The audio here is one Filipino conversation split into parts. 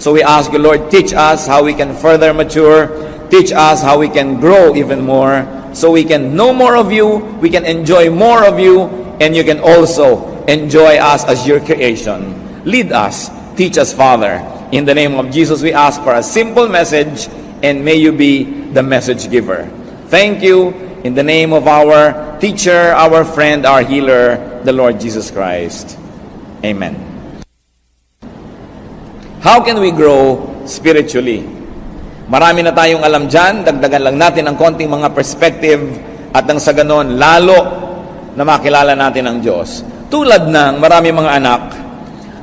So we ask you, Lord, teach us how we can further mature. Teach us how we can grow even more, so we can know more of you, we can enjoy more of you, and you can also enjoy us as your creation. Lead us, teach us, Father. In the name of Jesus, we ask for a simple message, and may you be the message giver. Thank you in the name of our teacher, our friend, our healer, the Lord Jesus Christ. Amen. How can we grow spiritually? Marami na tayong alam dyan, dagdagan lang natin ang konting mga perspective at nang sa ganon, lalo na makilala natin ang Diyos. Tulad ng marami mga anak,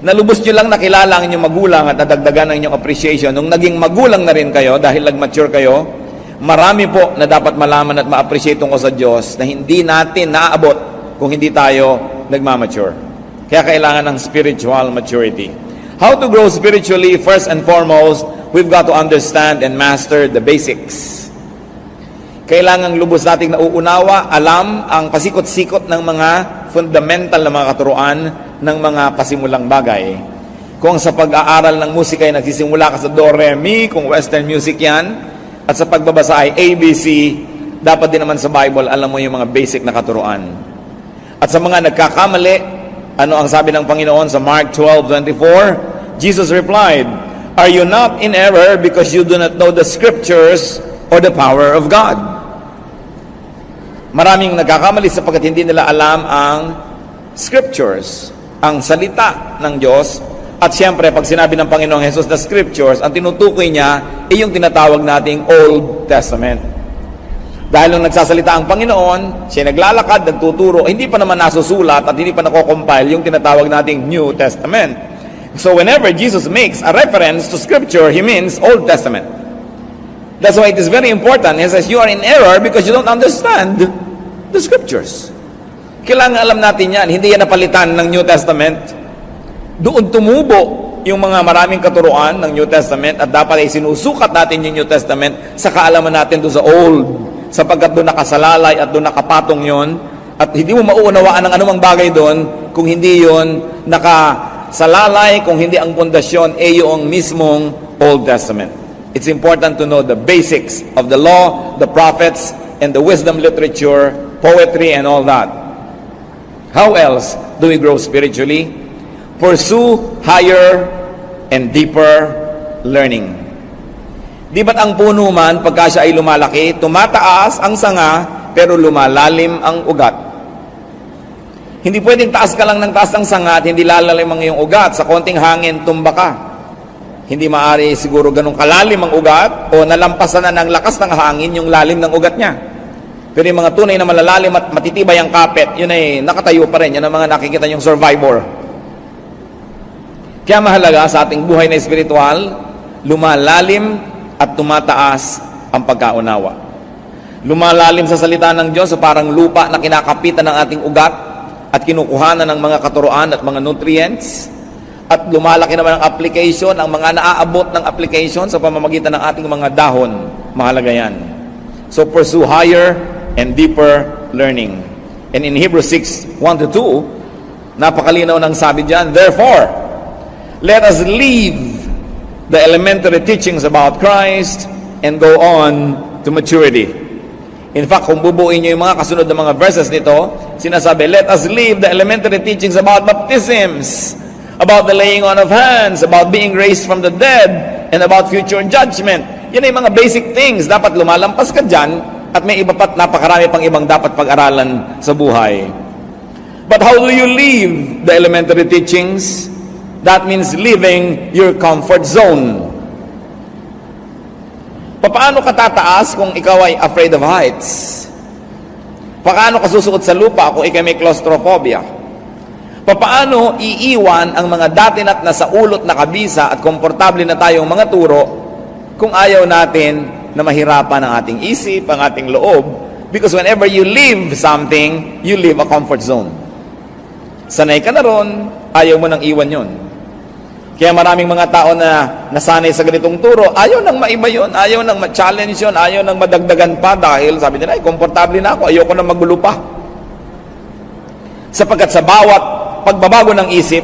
na lubos nyo lang nakilala ang inyong magulang at nadagdagan ang inyong appreciation. Nung naging magulang na rin kayo, dahil nag-mature kayo, marami po na dapat malaman at ma-appreciate tungkol sa Diyos na hindi natin naaabot kung hindi tayo nagmamature. Kaya kailangan ng spiritual maturity. How to grow spiritually? First and foremost, we've got to understand and master the basics. Kailangan lubos nating nauunawa, alam ang pasikot-sikot ng mga fundamental na mga katuruan ng mga pasimulang bagay. Kung sa pag-aaral ng musika ay nagsisimula ka sa do, re, mi, kung western music yan, at sa pagbabasa ay ABC, dapat din naman sa Bible, alam mo yung mga basic na katuruan. At sa mga nagkakamali, ano ang sabi ng Panginoon sa Mark 12:24? Jesus replied, "Are you not in error because you do not know the scriptures or the power of God?" Maraming nagkakamali sapagkat hindi nila alam ang scriptures, ang salita ng Diyos. At siyempre, pag sinabi ng Panginoong Jesus na scriptures, ang tinutukoy niya ay yung tinatawag nating Old Testament. Dahil nung nagsasalita ang Panginoon, siya naglalakad, nagtuturo, hindi pa naman nasusulat at hindi pa nako-compile yung tinatawag nating New Testament. So whenever Jesus makes a reference to scripture, he means Old Testament. That's why it is very important. He says, you are in error because you don't understand the scriptures. Kailangan alam natin yan. Hindi yan napalitan ng New Testament. Doon tumubo yung mga maraming katuruan ng New Testament at dapat ay sinusukat natin yung New Testament sa kaalaman natin doon sa Old, sapagkat doon nakasalalay at doon nakapatong yon at hindi mo mauunawaan ang anumang bagay doon kung hindi yon nakasalalay, kung hindi ang pundasyon ay yung mismong Old Testament. It's important to know the basics of the law, the prophets, and the wisdom literature, poetry, and all that. How else do we grow spiritually? Pursue higher and deeper learning. Di ba't ang puno man, pagka siya ay lumalaki, tumataas ang sanga, pero lumalalim ang ugat? Hindi pwedeng taas ka lang ng taas ng sanga at hindi lalalim ang iyong ugat. Sa konting hangin, tumba ka. Hindi maaari siguro ganun kalalim ang ugat o nalampasan na ng lakas ng hangin yung lalim ng ugat niya. Pero yung mga tunay na malalalim at matitibay ang kapit, yun ay nakatayo pa rin. Yan ang mga nakikita yung survivor. Kaya mahalaga sa ating buhay na espiritual, lumalalim at tumataas ang pagkaunawa. Lumalalim sa salita ng Diyos, so parang lupa na kinakapitan ng ating ugat at kinukuhanan ng mga katuruan at mga nutrients. At lumalaki naman ang application, ang mga naaabot ng application sa pamamagitan ng ating mga dahon. Mahalaga yan. So pursue higher and deeper learning. And in Hebrews 6:1-2, napakalinaw ng sabi diyan, therefore, let us leave the elementary teachings about Christ and go on to maturity. In fact, kung bubuin nyo yung mga kasunod na mga verses nito, sinasabi, let us leave the elementary teachings about baptisms, about the laying on of hands, about being raised from the dead, and about future judgment. Yan ay mga basic things. Dapat lumalampas ka dyan at may iba pa't napakarami pang ibang dapat pag-aralan sa buhay. But how do you leave the elementary teachings? That means leaving your comfort zone. Paano ka tataas kung ikaw ay afraid of heights? Paano ka susuot sa lupa kung ikaw may claustrophobia? Paano iiwan ang mga dati na't nasa ulot na kabisa at komportable na tayong mga turo kung ayaw natin na mahirapan ang ating isip, ang ating loob? Because whenever you leave something, you leave a comfort zone. Sanay ka na ron, ayaw mo nang iwan yon. Kaya maraming mga tao na nasanay sa ganitong turo, ayaw nang maiba yun, ayaw nang ma-challenge yun, ayaw nang madagdagan pa dahil sabi nila, ay, komportable na ako, ayoko nang magulo pa. Sapagkat sa bawat pagbabago ng isip,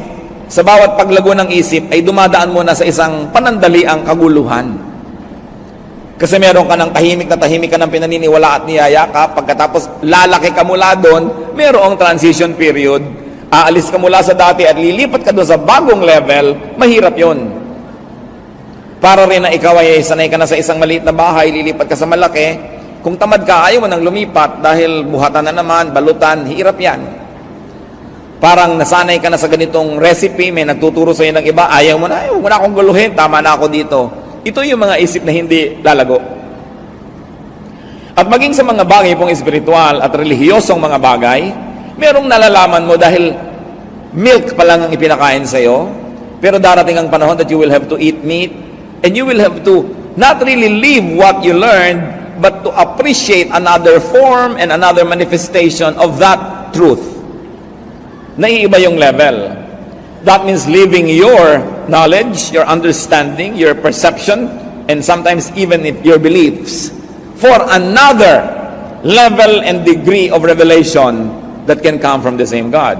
sa bawat paglago ng isip ay dumadaan muna sa isang panandaliang kaguluhan. Kasi meron ka ng tahimik ka ng pinaniniwala at niyayakap, pagkatapos lalaki ka mula doon, merong transition period, aalis ka mula sa dati at lilipat ka doon sa bagong level, mahirap yon. Para rin na ikaw ay sanay ka na sa isang maliit na bahay, lilipat ka sa malaki, kung tamad ka, ayaw mo nang lumipat dahil buhatan na naman, balutan, hirap yan. Parang nasanay ka na sa ganitong recipe, may nagtuturo sa iyo ng iba, ayaw mo na akong guluhin, tama na ako dito. Ito yung mga isip na hindi lalago. At maging sa mga bagay pong espiritual at relihiyosong mga bagay, merong nalalaman mo dahil milk pa lang ang ipinakain sa iyo, pero darating ang panahon that you will have to eat meat, and you will have to not really live what you learned, but to appreciate another form and another manifestation of that truth. Naiiba yung level. That means leaving your knowledge, your understanding, your perception, and sometimes even your beliefs for another level and degree of revelation that can come from the same God.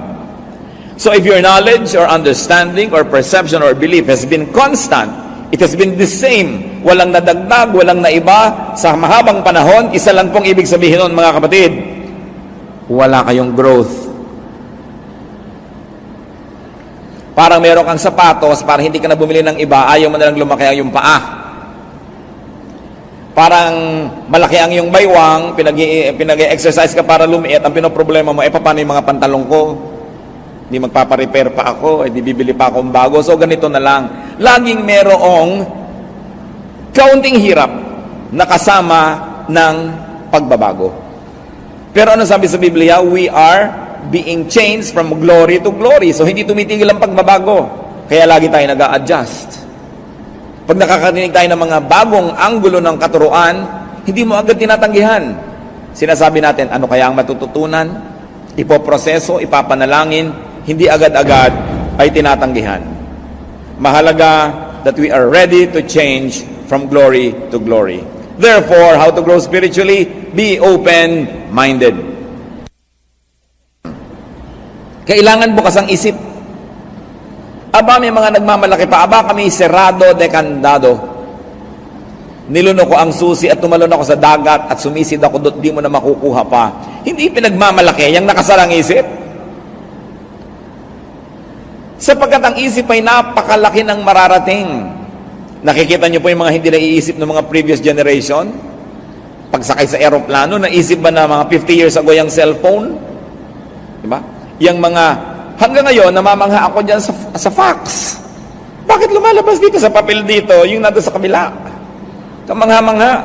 So if your knowledge or understanding or perception or belief has been constant, it has been the same, walang nadagdag, walang naiba, sa mahabang panahon, isa lang pong ibig sabihin nun, mga kapatid, wala kayong growth. Parang meron kang sapatos, para hindi ka na bumili ng iba, ayaw mo na lang lumaki ang yung paa. Parang malaki ang yung baywang, pinag-exercise ka para lumiit, ang pinoproblema mo, paano yung mga pantalong ko? Hindi magpaparepair pa ako, di bibili pa akong bago. So ganito na lang. Laging merong kaunting hirap na kasama ng pagbabago. Pero ano sabi sa Biblia? We are being changed from glory to glory. So, hindi tumitigil ang pagbabago. Kaya lagi tayo nag-a-adjust. Pag nakakarinig tayo ng mga bagong anggulo ng katuruan, hindi mo agad tinatanggihan. Sinasabi natin, ano kaya ang matututunan? Ipoproseso, ipapanalangin, hindi agad-agad ay tinatanggihan. Mahalaga that we are ready to change from glory to glory. Therefore, how to grow spiritually? Be open-minded. Kailangan bukas ang isip. Aba, may mga nagmamalaki pa. Aba, kami serado de candado. Nilunok ko ang susi at tumalon ako sa dagat at sumisid ako doon, di mo na makukuha pa. Hindi pinagmamalaki, yung nakasarang isip. Sapagkat ang isip ay napakalaki ng mararating. Nakikita niyo po yung mga hindi naiisip ng mga previous generation? Pagsakay sa aeroplano, naisip ba na mga 50 years ago yung cellphone? Diba? Yang mga, hanggang ngayon, namamangha ako dyan sa fax. Bakit lumalabas dito sa papel dito, yung nandun sa kabila? Kamangha-mangha.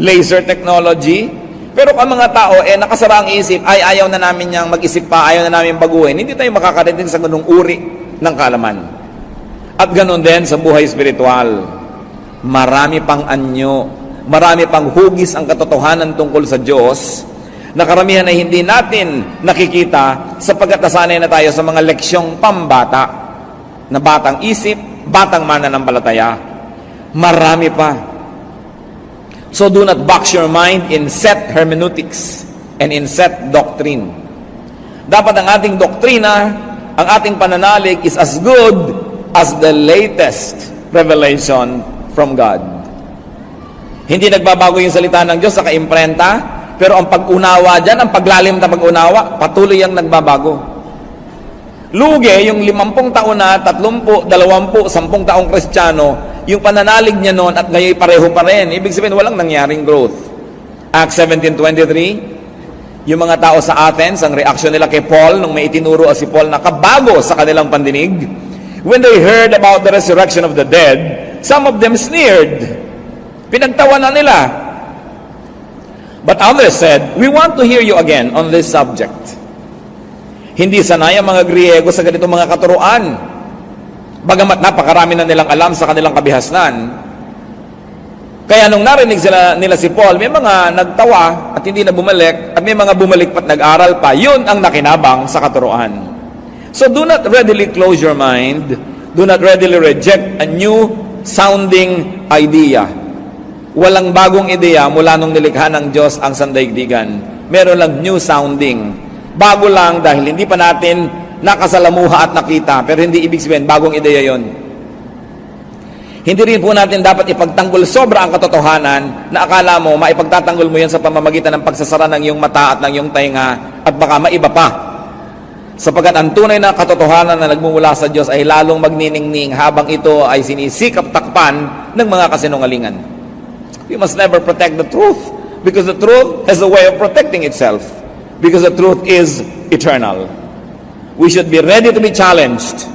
Laser technology. Pero ang mga tao, nakasara ang isip, ay ayaw na namin niyang mag-isip pa, ayaw na namin baguhin. Hindi tayo makakarating sa ganung uri ng kaalaman. At ganun din sa buhay spiritual. Marami pang anyo, marami pang hugis ang katotohanan tungkol sa Diyos, na karamihan ay hindi natin nakikita sapagkat nasanay na tayo sa mga leksyong pambata na batang isip, batang mananampalataya. Marami pa. So do not box your mind in set hermeneutics and in set doctrine. Dapat ang ating doktrina, ang ating pananalig is as good as the latest revelation from God. Hindi nagbabago yung salita ng Diyos sa kaimprenta, pero ang pag-unawa dyan, ang paglalim na pag-unawa, patuloy ang nagbabago. Lugi, yung 50 taon na, 30, 20, 10 taong Kristiyano, yung pananalig niya noon at ngayon pareho pa rin. Ibig sabihin, walang nangyaring growth. Acts 17:23, yung mga tao sa Athens, ang reaksyon nila kay Paul, nung may itinuro si Paul na kabago sa kanilang pandinig, when they heard about the resurrection of the dead, some of them sneered. Pinagtawanan nila. But others said, we want to hear you again on this subject. Hindi sanay ang mga Griego sa ganitong mga katuruan. Bagamat napakarami na nilang alam sa kanilang kabihasnan. Kaya nung narinig nila si Paul, may mga nagtawa at hindi na bumalik, at may mga bumalik pat nag-aral pa. Yun ang nakinabang sa katuruan. So do not readily close your mind. Do not readily reject a new sounding idea. Walang bagong ideya mula nung nilikha ng Diyos ang sandaigdigan. Meron lang new sounding. Bago lang dahil hindi pa natin nakasalamuha at nakita, pero hindi ibig sabihin, bagong ideya yon. Hindi rin po natin dapat ipagtanggol sobra ang katotohanan na akala mo, maipagtatanggol mo yan sa pamamagitan ng pagsasara ng iyong mata at ng iyong tainga at baka maiba pa. Sapagkat ang tunay na katotohanan na nagmumula sa Diyos ay lalong magniningning habang ito ay sinisikap takpan ng mga kasinungalingan. We must never protect the truth because the truth has a way of protecting itself because the truth is eternal. We should be ready to be challenged.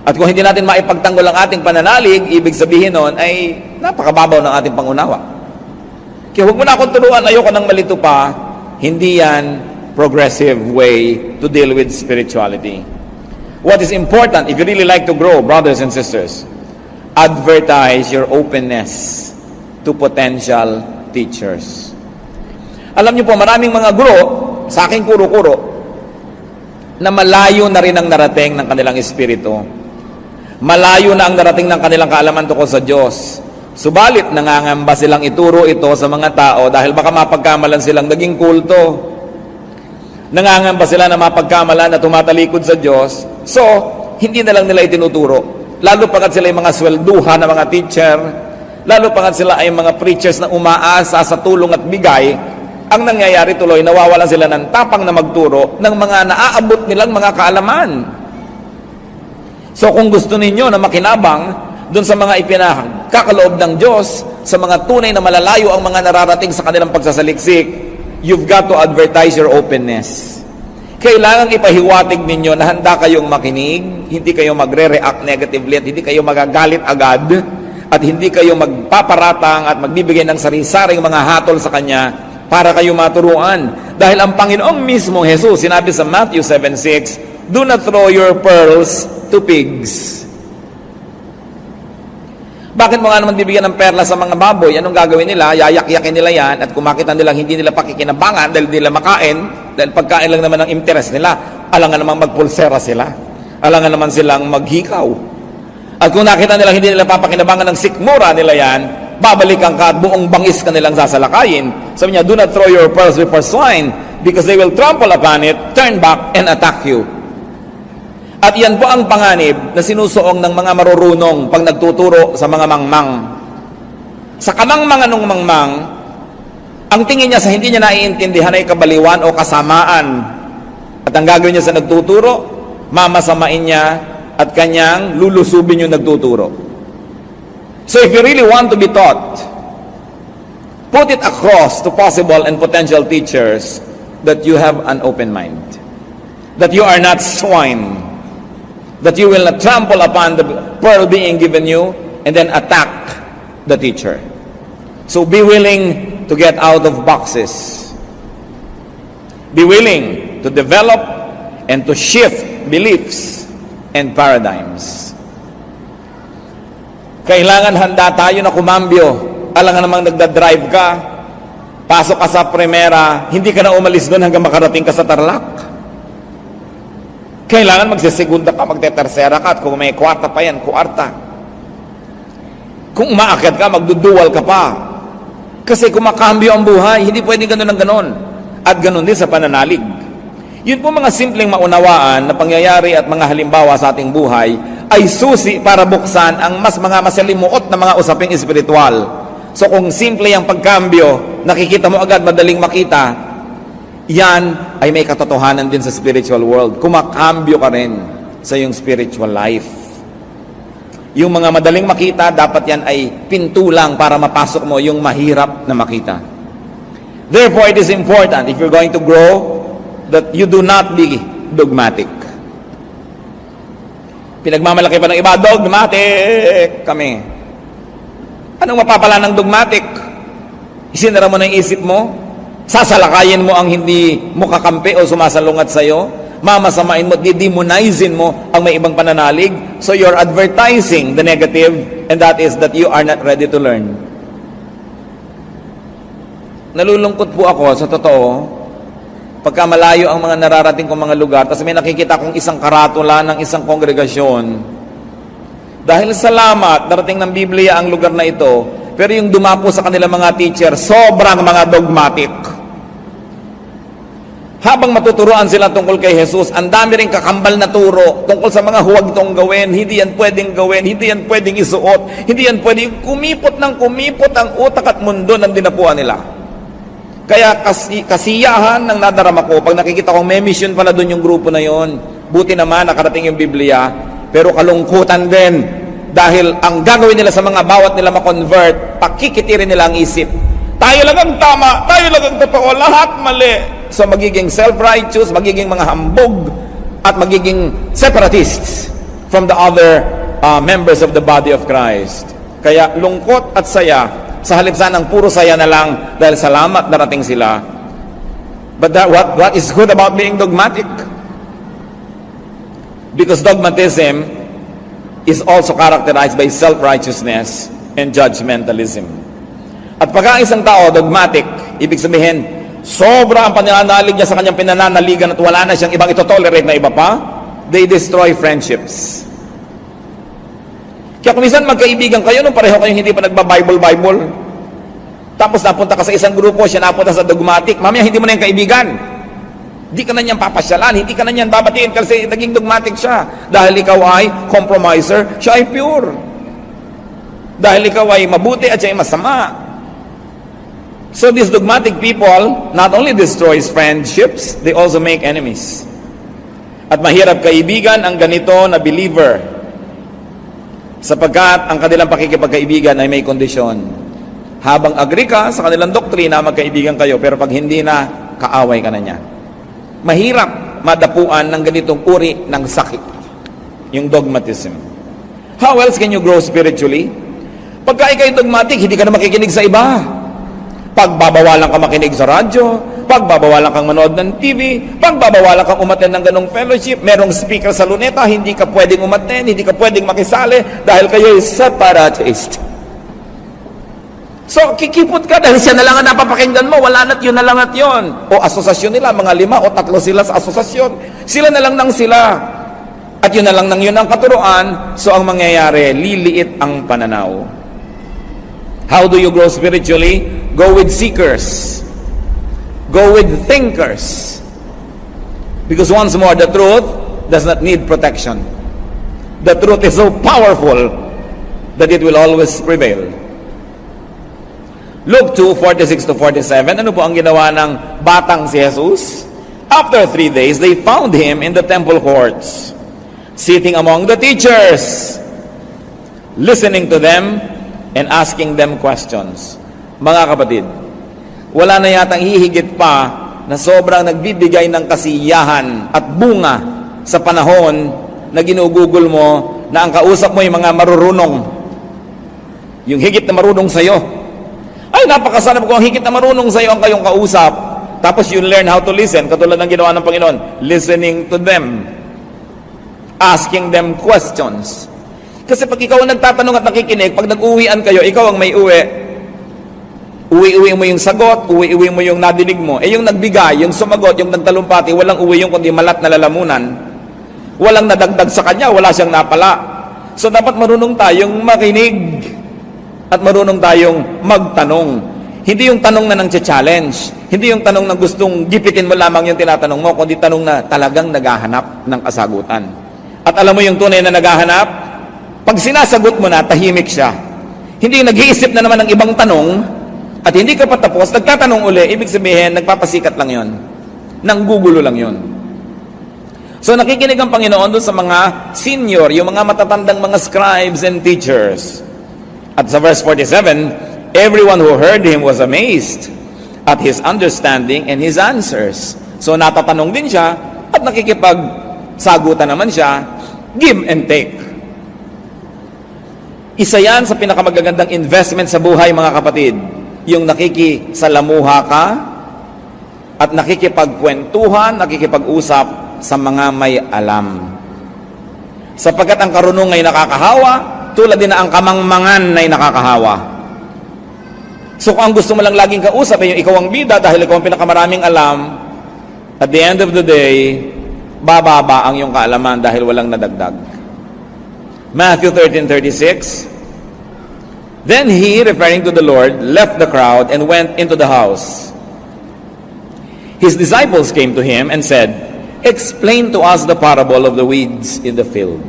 At kung hindi natin maipagtanggol ang ating pananalig, ibig sabihin nun ay napakababaw ng ating pangunawa. Kaya huwag mo na akong turuan, ayoko nang malito pa, hindi yan progressive way to deal with spirituality. What is important, if you really like to grow, brothers and sisters, advertise your openness to potential teachers. Alam niyo po, maraming mga guro, sa aking kuro-kuro, na malayo na rin ang narating ng kanilang espiritu. Malayo na ang narating ng kanilang kaalaman tungkol sa Diyos. Subalit, nangangamba silang ituro ito sa mga tao dahil baka mapagkamalan silang naging kulto. Nangangamba sila na mapagkamalan na tumatalikod sa Diyos. So, hindi na lang nila itinuturo. Lalo pagkat sila ay mga swelduhan na mga teacher, lalo pagkat sila ay mga preachers na umaasa sa tulong at bigay, ang nangyayari tuloy, nawawalan sila ng tapang na magturo ng mga naaabot nilang mga kaalaman. So, kung gusto ninyo na makinabang dun sa mga ipinakakaloob ng Diyos, sa mga tunay na malalayo ang mga nararating sa kanilang pagsasaliksik, you've got to advertise your openness. Kailangan ipahiwatig ninyo na handa kayong makinig, hindi kayo magre-react negatively at hindi kayo magagalit agad at hindi kayo magpaparatang at magbibigay ng sari-saring mga hatol sa Kanya para kayo maturuan. Dahil ang Panginoong mismo, Jesus, sinabi sa Matthew 7:6, do not throw your pearls to pigs. Bakit mo nga naman bibigyan ng perla sa mga baboy? Anong gagawin nila? Yayak-yakin nila yan at kung makita nilang hindi nila pakikinabangan dahil nila makain, dahil pagkain lang naman ang interest nila, alangan namang magpulsera sila. Alangan naman silang maghikaw. At kung nakita nila hindi nila papakinabangan ng sikmura nila yan, babalikan ka at buong bangis ka nilang sasalakayin. Sabi niya, do not throw your pearls before swine because they will trample upon it, turn back, and attack you. At yan po ang panganib na sinusuong ng mga marurunong pag nagtuturo sa mga mangmang. Sa kamangmangan ng mangmang, ang tingin niya sa hindi niya naiintindihan ay kabaliwan o kasamaan. At ang gagawin niya sa nagtuturo, mamasamain niya at kanyang lulusubin yung nagtuturo. So if you really want to be taught, put it across to possible and potential teachers that you have an open mind. That you are not swine. That you will not trample upon the pearl being given you and then attack the teacher. So be willing to get out of boxes. Be willing to develop and to shift beliefs and paradigms. Kailangan handa tayo na kumambyo. Alangan namang nagdadrive ka, pasok ka sa primera, hindi ka na umalis doon hanggang makarating ka sa Tarlac. Kailangan magsisegunda ka, magtetersera ka, at kung may kwarta pa yan, kwarta. Kung umaakyat ka, magdudual ka pa. Kasi kumakambyo ang buhay, hindi pwedeng ganun ang ganun. At ganun din sa pananalig. Yun po mga simpleng maunawaan na pangyayari at mga halimbawa sa ating buhay ay susi para buksan ang mga masalimuot na mga usaping espiritual. So kung simple ang pagkambyo, nakikita mo agad, madaling makita, yan ay may katotohanan din sa spiritual world. Kumakambyo ka rin sa iyong spiritual life. Yung mga madaling makita, dapat yan ay pintulang para mapasok mo yung mahirap na makita. Therefore, it is important, if you're going to grow, that you do not be dogmatic. Pinagmamalaki pa ng iba, dogmatic kami. Anong mapapala ng dogmatic? Isinara mo na yung isip mo, sasalakayin mo ang hindi mo kakampi o sumasalungat sa'yo, mamasamain mo, didemonizin mo ang may ibang pananalig, so you're advertising the negative, and that is that you are not ready to learn. Nalulungkot po ako, sa totoo, pagka malayo ang mga nararating kong mga lugar, tapos may nakikita kong isang karatula ng isang kongregasyon, dahil salamat, darating ng Biblia ang lugar na ito, pero yung dumapo sa kanila mga teacher, sobrang mga dogmatic. Habang matuturuan sila tungkol kay Jesus, ang dami rin kakambal na turo tungkol sa mga huwag tong gawin, hindi yan pwedeng gawin, hindi yan pwedeng isuot, hindi yan pwedeng kumipot ang utak at mundo ng dinapuan nila. Kaya kasiyahan ng nadarama ko, pag nakikita kong may mission pala doon yung grupo na yon, buti naman nakarating yung Biblia, pero kalungkutan din, dahil ang gagawin nila sa mga bawat nila makonvert, pakikitirin nila ang isip. Tayo lang ang tama, tayo lang ang totoo, lahat mali. So magiging self-righteous, magiging mga hambog, at magiging separatists from the other members of the body of Christ. Kaya lungkot at saya, sa halip sanang puro saya na lang dahil salamat narating sila. But what is good about being dogmatic? Because dogmatism is also characterized by self-righteousness and judgmentalism. At pagka isang tao dogmatic, ibig sabihin, sobra ang panananalig niya sa kanyang pinananaligan at wala na siyang ibang ito-tolerate na iba pa, they destroy friendships. Kaya kung minsan magkaibigan kayo, nung pareho kayong hindi pa nagba-Bible, tapos napunta ka sa isang grupo, siya napunta sa dogmatic, mamaya hindi mo na yung kaibigan. Hindi ka na niyan papasyalan, hindi ka na niyan babatiin kasi naging dogmatic siya. Dahil ikaw ay compromiser, siya ay pure. Dahil ikaw ay mabuti at siya ay masama. So these dogmatic people not only destroys friendships, they also make enemies. At mahirap kaibigan ang ganito na believer, sapagkat ang kanilang pakikipagkaibigan ay may kondisyon. Habang agree ka sa kanilang doktrina, magkaibigan kayo, pero pag hindi na, kaaway ka na niya. Mahirap madapuan ng ganitong uri ng sakit, yung dogmatism. How else can you grow spiritually? Pagka ikay dogmatic, hindi ka na makikinig sa iba. Pagbabawalan ka makinig sa radyo, pagbabawalan kang manood ng TV, pagbabawalan kang umattend ng ganong fellowship, merong speaker sa luneta, hindi ka pwedeng umattend, hindi ka pwedeng makisali dahil kayo ay separatist. So, kikipot ka dahil siya na lang ang napapakinggan mo, wala na't yun na lang at yun. O asosasyon nila, mga 5 o 3 sila sa asosasyon. Sila na lang nang sila. At yun na lang nang yun ang katuruan, so ang mangyayari, liliit ang pananaw. How do you grow spiritually? Go with seekers. Go with thinkers. Because once more, the truth does not need protection. The truth is so powerful that it will always prevail. Luke 2:46-47, ano po ang ginawa ng batang si Jesus? After 3 days, they found him in the temple courts, sitting among the teachers, listening to them and asking them questions. Mga kapatid, wala na yatang hihigit pa na sobrang nagbibigay ng kasiyahan at bunga sa panahon na ginugugol mo na ang kausap mo yung mga marurunong. Yung higit na marunong sa'yo. Ay, napakasanap ko, ang higit na marunong sa'yo ang kayong kausap. Tapos you learn how to listen, katulad ng ginawa ng Panginoon. Listening to them. Asking them questions. Kasi pag ikaw ang nagtatanong at nakikinig, pag nag-uwian kayo, ikaw ang may uwi. Uwi-uwi mo yung sagot, uwi-uwi mo yung nadinig mo. Eh yung nagbigay, yung sumagot, yung nagtalumpati, walang uwi yung kundi malat na lalamunan. Walang nadagdag sa kanya, wala siyang napala. So dapat marunong tayong makinig. At marunong tayong magtanong. Hindi yung tanong na nang-challenge. Hindi yung tanong na gustong gipitin mo lamang yung tinatanong mo, kundi tanong na talagang naghahanap ng kasagutan. At alam mo yung tunay na naghahanap? Pag sinasagot mo na, tahimik siya. Hindi yung nag-iisip na naman ng ibang tanong, at hindi ka patapos, nagtatanong uli, ibig sabihin, nagpapasikat lang yon. Nanggugulo lang yon. So nakikinig ang Panginoon doon sa mga senior, yung mga matatandang mga scribes and teachers. At sa verse 47, everyone who heard him was amazed at his understanding and his answers. So natatanong din siya at nakikipagsagutan naman siya, give and take. Isa yan sa pinakamagagandang investment sa buhay, mga kapatid. Yung nakikisalamuha ka at nakikipagkwentuhan, nakikipag-usap sa mga may alam. Sapagkat ang karunong ay nakakahawa, tulad din na ang kamangmangan ay nakakahawa. So kung ang gusto mo lang laging kausap ay yung ikaw ang bida dahil ikaw ang pinakamaraming alam, at the end of the day, bababa ang iyong kaalaman dahil walang nadagdag. Matthew 13:36, then he, referring to the Lord, left the crowd and went into the house. His disciples came to him and said, "Explain to us the parable of the weeds in the field."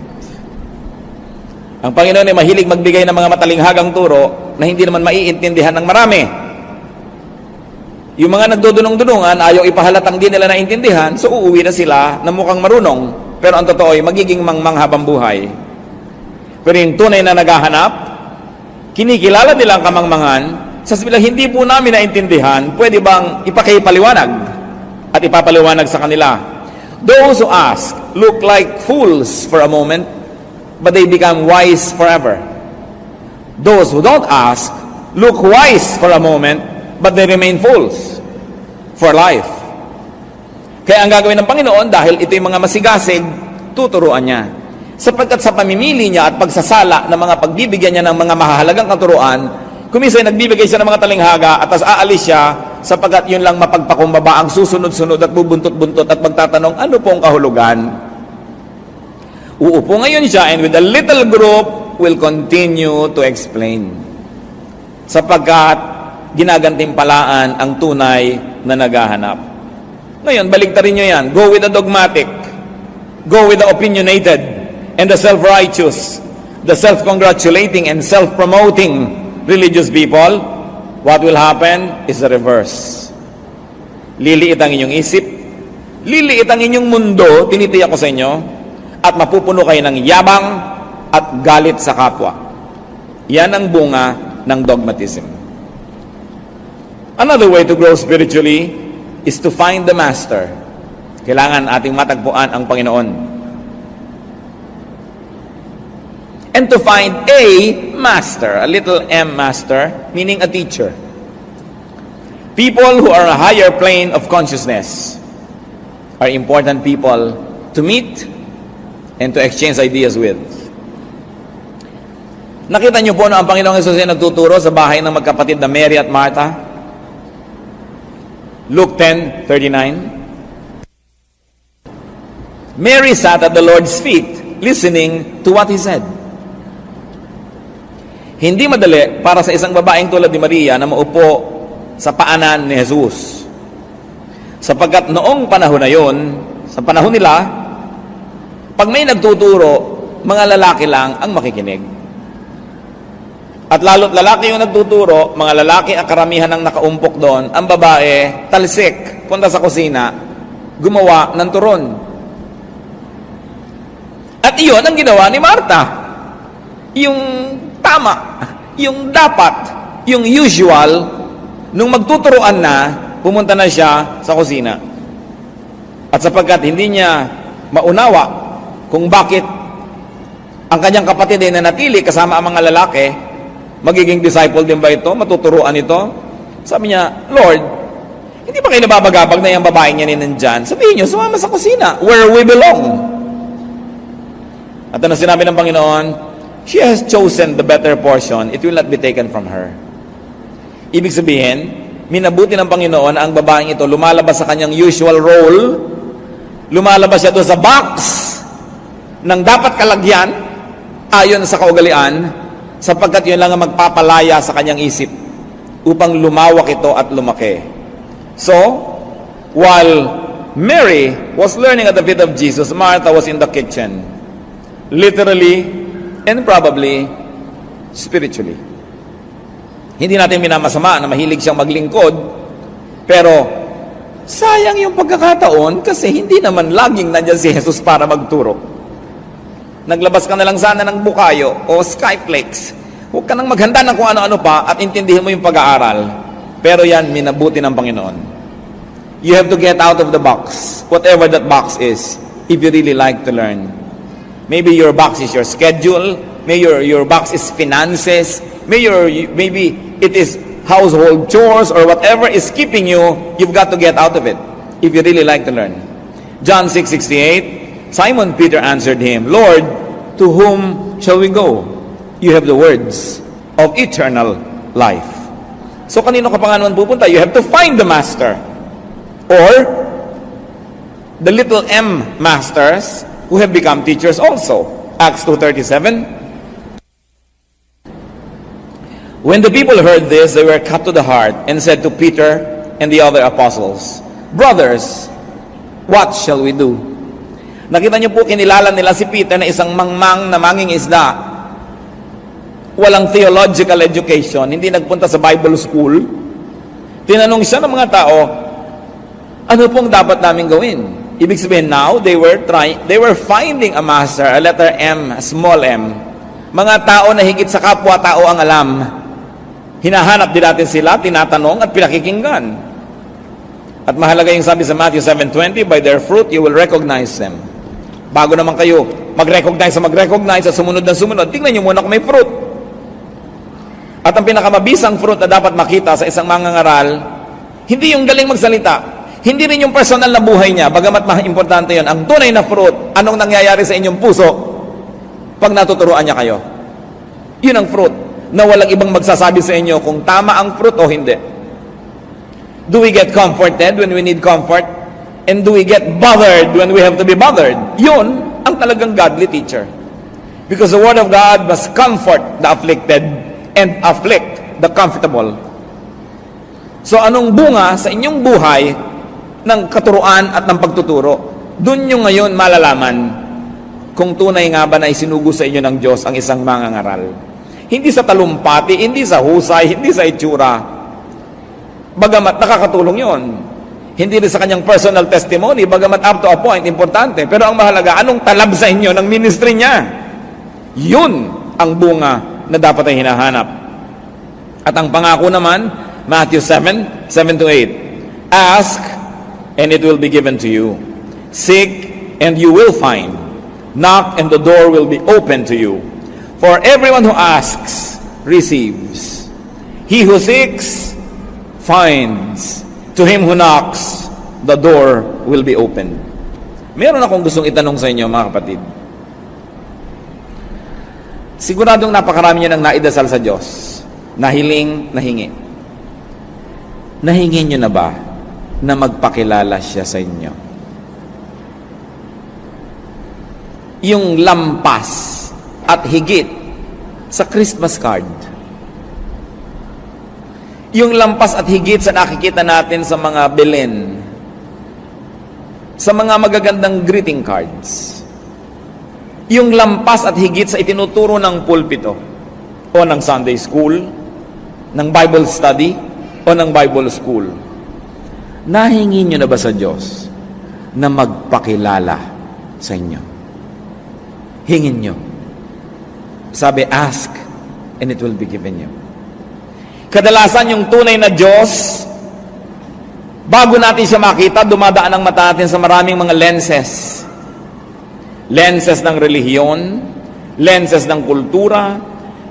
Ang Panginoon ay mahilig magbigay ng mga matalinghagang turo na hindi naman maiintindihan ng marami. Yung mga nagdudunong-dunungan, ayaw ipahalatang di nila naintindihan, so uuwi na sila na mukhang marunong. Pero ang totoo ay magiging manghabang buhay. Pero yung tunay na naghahanap, kinikilala nila ang kamangmangan, sasabihin, hindi po namin naintindihan, pwede bang ipakipaliwanag? At ipapaliwanag sa kanila. Those who ask look like fools for a moment, but they become wise forever. Those who don't ask look wise for a moment, but they remain fools for life. Kaya ang gagawin ng Panginoon, dahil ito yung mga masigasig, tuturuan niya. Sapagkat sa pamimili niya at pagsasala ng mga pagbibigyan niya ng mga mahahalagang katuruan, kuminsan nagbibigay siya ng mga talinghaga at tas aalis siya sapagkat yun lang mapagpakumbaba ang susunod-sunod at bubuntot-buntot at magtatanong, ano pong kahulugan? Uupo ngayon siya and with a little group will continue to explain. Sapagkat ginagantimpalaan ang tunay na naghahanap. Ngayon, baligtarin nyo yan. Go with the dogmatic. Go with the opinionated and the self-righteous, the self-congratulating and self-promoting religious people. What will happen is the reverse. Liliit ang inyong isip, liliit ang inyong mundo, tinitiyak ko sa inyo, at mapupuno kayo ng yabang at galit sa kapwa. Yan ang bunga ng dogmatism. Another way to grow spiritually is to find the Master. Kailangan ating matagpuan ang Panginoon. And to find a master, a little m master, meaning a teacher. People who are on a higher plane of consciousness are important people to meet and to exchange ideas with. Nakita niyo po na ang Panginoong Hesus ay nagtuturo sa bahay ng magkapatid na Mary at Martha? Luke 10:39. Mary sat at the Lord's feet, listening to what He said. Hindi madali para sa isang babaeng tulad ni Maria na maupo sa paanan ni Jesus. Sapagkat noong panahon na yon, sa panahon nila, pag may nagtuturo, mga lalaki lang ang makikinig. At lalo't lalaki yung nagtuturo, mga lalaki ang karamihan ng nakaumpok doon, ang babae, talsik, punta sa kusina, gumawa ng turon. At iyon ang ginawa ni Martha. Yung tama, yung dapat, yung usual, nung magtuturuan na, pumunta na siya sa kusina. At sapagkat hindi niya maunawa kung bakit ang kanyang kapatid ay nanatili kasama ang mga lalaki, magiging disciple din ba ito? Matuturuan ito? Sabi niya, Lord, hindi ba kayo nababagabag na yung babaeng niya nandyan? Sabihin niyo, sumama sa kusina, where we belong. At ano sinabi ng Panginoon? She has chosen the better portion. It will not be taken from her. Ibig sabihin, minabuti ng Panginoon ang babaeng ito, lumalabas sa kanyang usual role, lumalabas siya doon sa box ng dapat kalagyan, ayon sa kaugalian, sapagkat yun lang ang magpapalaya sa kanyang isip upang lumawak ito at lumaki. So, while Mary was learning at the feet of Jesus, Martha was in the kitchen, literally and probably spiritually. Hindi natin minamasama na mahilig siyang maglingkod, pero sayang yung pagkakataon kasi hindi naman laging nandiyan si Jesus para magturo. Naglabas ka na lang sana ng bukayo o skyflakes. Huwag ka nang maghanda ng kung ano-ano pa at intindihin mo yung pag-aaral. Pero yan, minabuti ng Panginoon. You have to get out of the box, whatever that box is, if you really like to learn. Maybe your box is your schedule, maybe your box is finances, maybe it is household chores or whatever is keeping you, you've got to get out of it if you really like to learn. John 6:68, Simon Peter answered him, Lord, to whom shall we go? You have the words of eternal life. So kanino ka pa nga naman pupunta? You have to find the master. Or the little m masters who have become teachers also. Acts 2:37. When the people heard this, they were cut to the heart and said to Peter and the other apostles, Brothers, what shall we do? Nakita niyo po, kinilala nila si Peter na isang mangmang na manging isda. Walang theological education, hindi nagpunta sa Bible school. Tinanong siya ng mga tao, ano pong dapat namin gawin? Ibig sabihin, now, they were finding a master, a letter M, a small m. Mga tao na higit sa kapwa-tao ang alam. Hinahanap din natin sila, tinatanong at pinakikinggan. At mahalaga yung sabi sa Matthew 7:20, by their fruit you will recognize them. Bago naman kayo mag-recognize at sumunod na sumunod, tingnan nyo muna kung may fruit. At ang pinakamabisang fruit na dapat makita sa isang mangangaral, hindi yung galing magsalita, hindi rin yung personal na buhay niya, bagamat importante yun. Ang tunay na fruit, anong nangyayari sa inyong puso pag natuturuan niya kayo? Yun ang fruit, na walang ibang magsasabi sa inyo kung tama ang fruit o hindi. Do we get comforted when we need comfort? And do we get bothered when we have to be bothered? Yun ang talagang godly teacher. Because the Word of God must comfort the afflicted and afflict the comfortable. So anong bunga sa inyong buhay ng katuruan at ng pagtuturo? Doon nyo ngayon malalaman kung tunay nga ba na isinugo sa inyo ng Diyos ang isang mangangaral. Hindi sa talumpati, hindi sa husay, hindi sa itsura. Bagamat nakakatulong yon. Hindi rin sa kanyang personal testimony, bagamat up to a point, importante. Pero ang mahalaga, anong talab sa inyo ng ministry niya? Yun ang bunga na dapat ay hinahanap. At ang pangako naman, Matthew 7:7-8. Ask, and it will be given to you. Seek, and you will find. Knock, and the door will be open to you. For everyone who asks, receives. He who seeks, finds. To him who knocks, the door will be opened. Meron akong gustong itanong sa inyo, mga kapatid. Siguradong napakarami nyo nang naidasal sa Diyos. Nahiling, nahingi. Nahingi nyo na ba na magpakilala siya sa inyo? Yung lampas at higit sa Christmas card. Yung lampas at higit sa nakikita natin sa mga Belen, sa mga magagandang greeting cards. Yung lampas at higit sa itinuturo ng pulpito o ng Sunday school, ng Bible study o ng Bible school. Nahingi nyo na ba sa Diyos na magpakilala sa inyo? Hingin nyo. Sabi, ask and it will be given you. Kadalasan yung tunay na Diyos, bago natin siya makita, dumadaan ang mata natin sa maraming mga lenses. Lenses ng relihiyon, lenses ng kultura,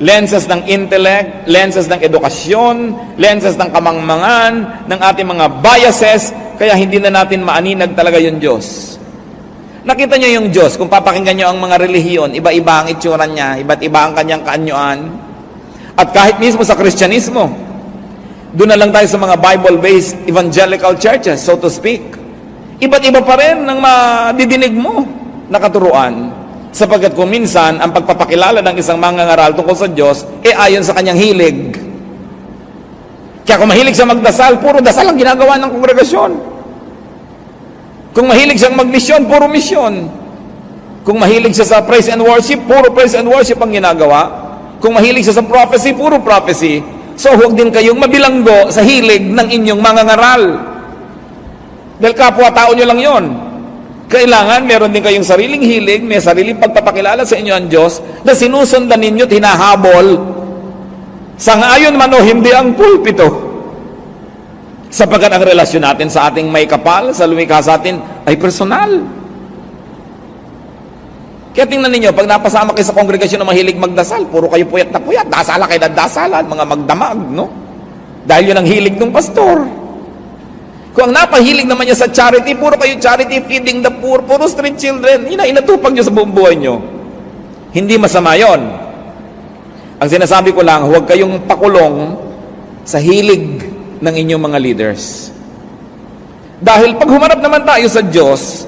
lenses ng intellect, lenses ng edukasyon, lenses ng kamangmangan, ng ating mga biases, kaya hindi na natin maaninag talaga yung Diyos. Nakita niyo yung Diyos, kung papakinggan niyo ang mga relihiyon, iba-iba ang itsura niya, iba't iba ang kanyang kaanyuan. At kahit mismo sa Kristyanismo, doon na lang tayo sa mga Bible-based evangelical churches, so to speak. Iba't iba pa rin ang madidinig mo na katuruan. Sapagkat kung minsan, ang pagpapakilala ng isang mangangaral tungkol sa Diyos, ayon sa kanyang hilig. Kaya kung mahilig siya magdasal, puro dasal ang ginagawa ng kongregasyon. Kung mahilig siyang magmisyon, puro misyon. Kung mahilig siya sa praise and worship, puro praise and worship ang ginagawa. Kung mahilig siya sa prophecy, puro prophecy. So huwag din kayong mabilanggo sa hilig ng inyong mangangaral. Dahil kapwa-tao nyo lang yon. Kailangan meron din kayong sariling hilig, may sariling pagpapakilala sa inyo ang Diyos na sinusundan ninyo at hinahabol. Sangayon man o hindi ang pulpito. Sapagkat ang relasyon natin sa ating may kapal, sa lumikha sa atin, ay personal. Kaya tingnan ninyo, pag napasama kayo sa kongregasyon na mahilig magdasal, puro kayo puyat na puyat, dasala kayo na dasalan, mga magdamag, no? Dahil yun ang hilig ng pastor. Kung ang napahilig naman niya sa charity, puro kayo charity, feeding the poor, puro street children, inatupag niyo sa buong buhay niyo. Hindi masama yon. Ang sinasabi ko lang, huwag kayong pakulong sa hilig ng inyong mga leaders. Dahil pag humarap naman tayo sa Diyos,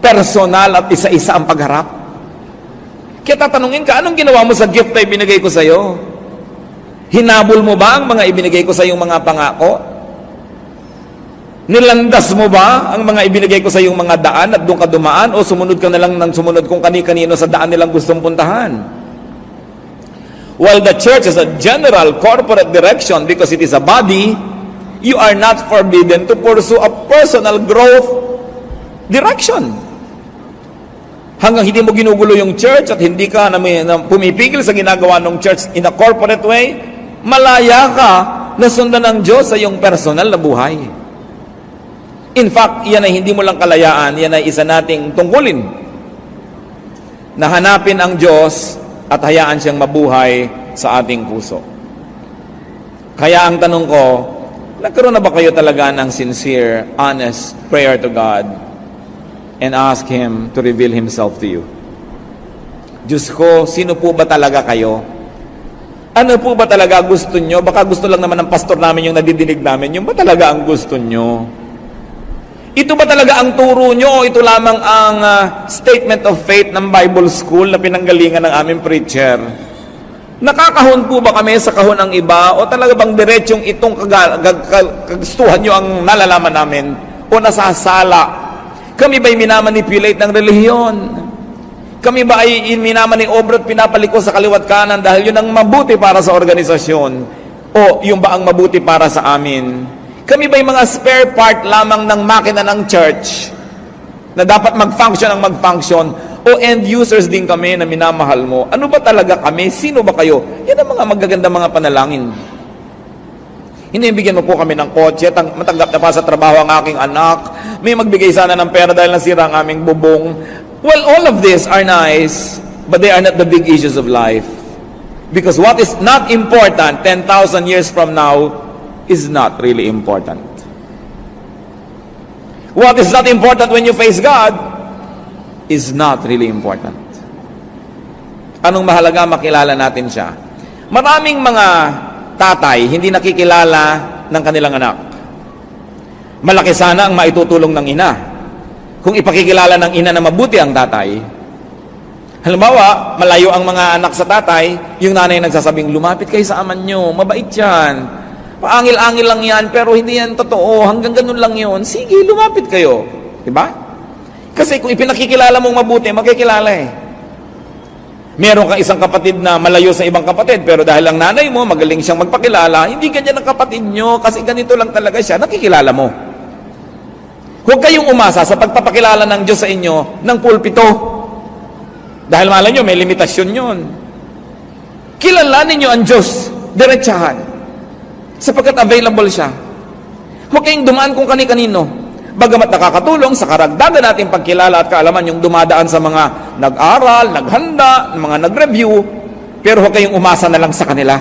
personal at isa-isa ang pagharap. Kaya tatanungin ka, anong ginawa mo sa gift na ibinigay ko sa iyo? Hinabol mo ba ang mga ibinigay ko sa iyong mga pangako? Nilandas mo ba ang mga ibinigay ko sa iyong mga daan at doon ka dumaan, o sumunod ka na lang ng sumunod kung kani-kanino sa daan nilang gustong puntahan? While the church is a general corporate direction because it is a body, you are not forbidden to pursue a personal growth direction. Hanggang hindi mo ginugulo yung church at hindi ka na pumipigil sa ginagawa ng church in a corporate way, malaya ka na sundan ng Diyos sa iyong personal na buhay. In fact, yan ay hindi mo lang kalayaan, yan ay isa nating tungkulin na hanapin ang Diyos at hayaan siyang mabuhay sa ating puso. Kaya ang tanong ko, nagkaroon na ba kayo talaga ng sincere, honest prayer to God and ask Him to reveal Himself to you? Diyos ko, sino po ba talaga kayo? Ano po ba talaga gusto nyo? Baka gusto lang naman ng pastor namin yung nadidinig namin. Yung ba talaga ang gusto nyo? Ito ba talaga ang turo nyo o ito lamang ang statement of faith ng Bible School na pinanggalingan ng aming preacher? Nakakahon po ba kami sa kahon ng iba o talaga bang diretsyong itong kagustuhan nyo ang nalalaman namin o nasasala? Kami ba'y minamanipulate ng relihiyon? Kami ba ay minamaniobre at pinapaliko sa kaliwat kanan dahil yun ang mabuti para sa organisasyon o yung ba ang mabuti para sa amin? Kami ba'y mga spare part lamang ng makina ng church na dapat mag-function ang mag-function, o end users din kami na minamahal mo? Ano ba talaga kami? Sino ba kayo? Yan ang mga magaganda mga panalangin. Hindi bigyan mo po kami ng kotse, matanggap na pa sa trabaho ang aking anak, may magbigay sana ng pera dahil nasira ang aming bubong. Well, all of these are nice, but they are not the big issues of life. Because what is not important 10,000 years from now is not really important. What is not important when you face God is not really important. Anong mahalaga? Makilala natin siya. Maraming mga tatay hindi nakikilala ng kanilang anak. Malaki sana ang maitutulong ng ina kung ipakikilala ng ina na mabuti ang tatay. Halimbawa, malayo ang mga anak sa tatay, yung nanay nagsasabing, lumapit kayo sa aman nyo, mabait yan. Paangil-angil lang yan, pero hindi yan totoo. Hanggang ganun lang yun. Sige, lumapit kayo. Diba? Kasi kung ipinakikilala mong mabuti, makikilala eh. Meron kang isang kapatid na malayo sa ibang kapatid, pero dahil ang nanay mo, magaling siyang magpakilala, hindi ganyan ang kapatid nyo, kasi ganito lang talaga siya, nakikilala mo. Huwag kayong umasa sa pagpapakilala ng Diyos sa inyo ng pulpito. Dahil malay nyo, may limitasyon yun. Kilalanin nyo ang Diyos, diretsahan. Sapagkat available siya. Huwag kayong dumaan kung kani-kanino. Bagamat nakakatulong sa karagdagan nating pagkilala at kaalaman yung dumadaan sa mga nag-aral, naghanda, mga nag-review, pero huwag kayong umasa na lang sa kanila.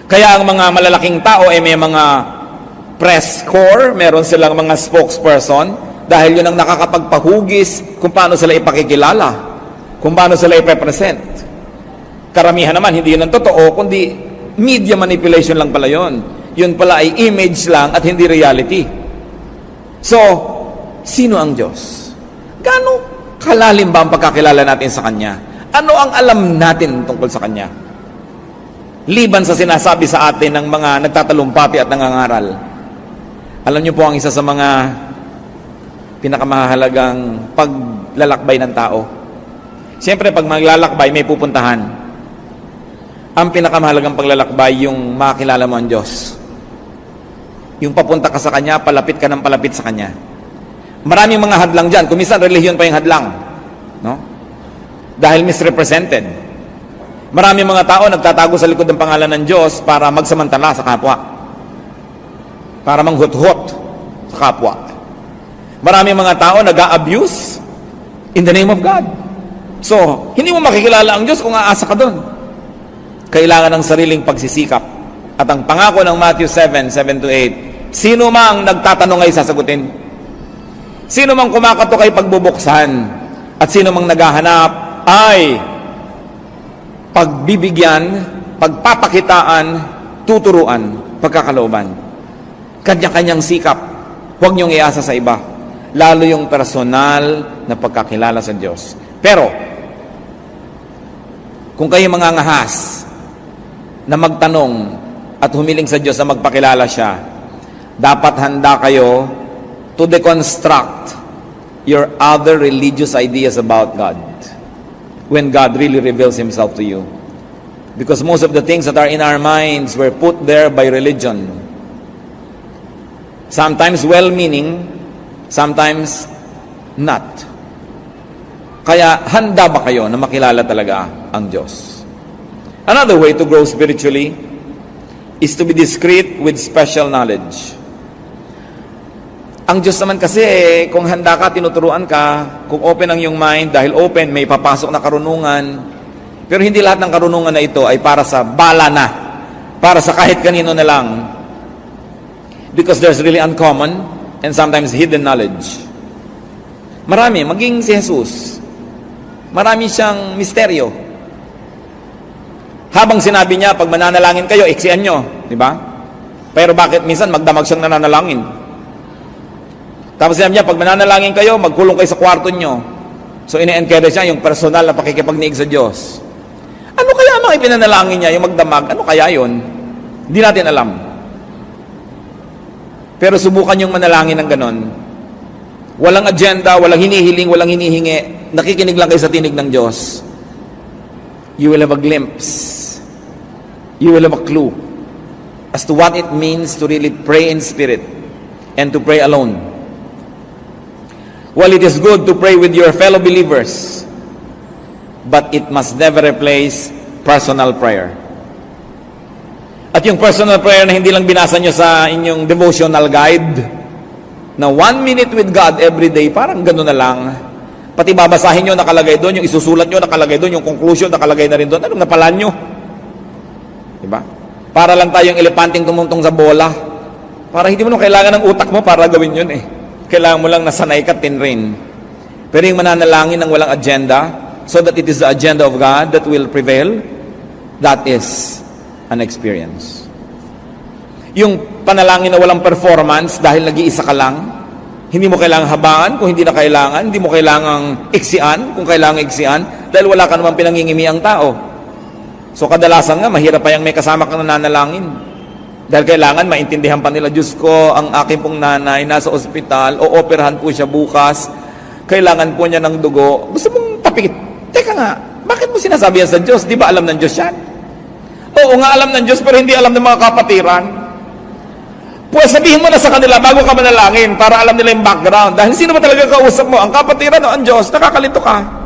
Kaya ang mga malalaking tao ay may mga press corps, meron silang mga spokesperson, dahil yun ang nakakapagpahugis kung paano sila ipakikilala, kung paano sila ipepresent. Karamihan naman, hindi yun ang totoo, kundi media manipulation lang pala yun. Yun pala ay image lang at hindi reality. So, sino ang Diyos? Gaano kalalim ba ang pagkakilala natin sa Kanya? Ano ang alam natin tungkol sa Kanya? Liban sa sinasabi sa atin ng mga nagtatalumpati at nangangaral. Alam niyo po ang isa sa mga pinakamahalagang paglalakbay ng tao. Siyempre, pag maglalakbay, may pupuntahan. Ang pinakamahalagang paglalakbay, yung makilala mo ang Diyos. Yung papunta ka sa Kanya, palapit ka ng palapit sa Kanya. Maraming mga hadlang dyan. Kung minsan, relihiyon pa yung hadlang. No? Dahil misrepresented. Maraming mga tao nagtatago sa likod ng pangalan ng Diyos para magsamantala sa kapwa. Para manghut-hut sa kapwa. Maraming mga tao nag-a-abuse in the name of God. So, hindi mo makikilala ang Diyos kung aasa ka doon. Kailangan ng sariling pagsisikap. At ang pangako ng Matthew 7:7-8, sino mang nagtatanong ay sasagutin. Sino mang kumakatok ay pagbubuksan. At sino mang naghahanap ay pagbibigyan, pagpapakitaan, tuturuan, pagkakalooban. Kanya-kanyang sikap. Huwag niyong iasa sa iba. Lalo yung personal na pagkakilala sa Diyos. Pero, kung kayo mangangahas na magtanong at humiling sa Diyos na magpakilala siya, dapat handa kayo to deconstruct your other religious ideas about God when God really reveals Himself to you. Because most of the things that are in our minds were put there by religion. Sometimes well-meaning, sometimes not. Kaya handa ba kayo na makilala talaga ang Diyos? Another way to grow spiritually is to be discreet with special knowledge. Ang Diyos naman kasi, kung handa ka, tinuturuan ka, kung open ang iyong mind, dahil open, may papasok na karunungan. Pero hindi lahat ng karunungan na ito ay para sa bala na, para sa kahit kanino na lang. Because there's really uncommon and sometimes hidden knowledge. Marami, maging si Jesus, marami siyang misteryo. Habang sinabi niya, pag mananalangin kayo, iksian nyo, di ba? Pero bakit minsan magdamag siyang nananalangin? Tapos sinabi niya, pag mananalangin kayo, magkulong kayo sa kwarto nyo. So ine-encourage siya yung personal na pakikipagniig sa Diyos. Ano kaya mga ipinanalangin niya, yung magdamag? Ano kaya yun? Hindi natin alam. Pero subukan yung manalangin ng ganon. Walang agenda, walang hinihiling, walang hinihingi. Nakikinig lang kayo sa tinig ng Diyos. You will have a glimpse. You will have a clue as to what it means to really pray in spirit and to pray alone. Well, it is good to pray with your fellow believers, but it must never replace personal prayer. At yung personal prayer na hindi lang binasa nyo sa inyong devotional guide, na 1 minute with God every day, parang gano'n na lang. Pati babasahin nyo, nakalagay doon, yung isusulat nyo, nakalagay doon, yung conclusion, nakalagay na rin doon. Anong napalan nyo? Diba? Para lang tayong elepanting tumungtong sa bola. Para hindi mo nung kailangan ng utak mo para gawin yun eh. Kailangan mo lang nasanay ka, tinrain. Pero yung mananalangin ng walang agenda, so that it is the agenda of God that will prevail, that is an experience. Yung panalangin na walang performance dahil nag-iisa ka lang, hindi mo kailangang habaan kung hindi na kailangan, hindi mo kailangang iksian kung kailangan iksian, dahil wala ka namang pinangingimi ang tao. So kadalasan nga, mahirap pa yung may kasama kang nananalangin. Dahil kailangan maintindihan pa nila, Diyos ko, ang aking pong nanay nasa ospital, o operahan po siya bukas, kailangan po niya ng dugo. Gusto mong tapikit. Teka nga, bakit mo sinasabi yan sa Diyos? Di ba alam ng Diyos yan? Oo nga, alam ng Diyos, pero hindi alam ng mga kapatiran. Pues sabihin mo na sa kanila bago ka manalangin para alam nila yung background. Dahil sino ba talaga kausap mo? Ang kapatiran o ang Diyos? Nakakalito ka.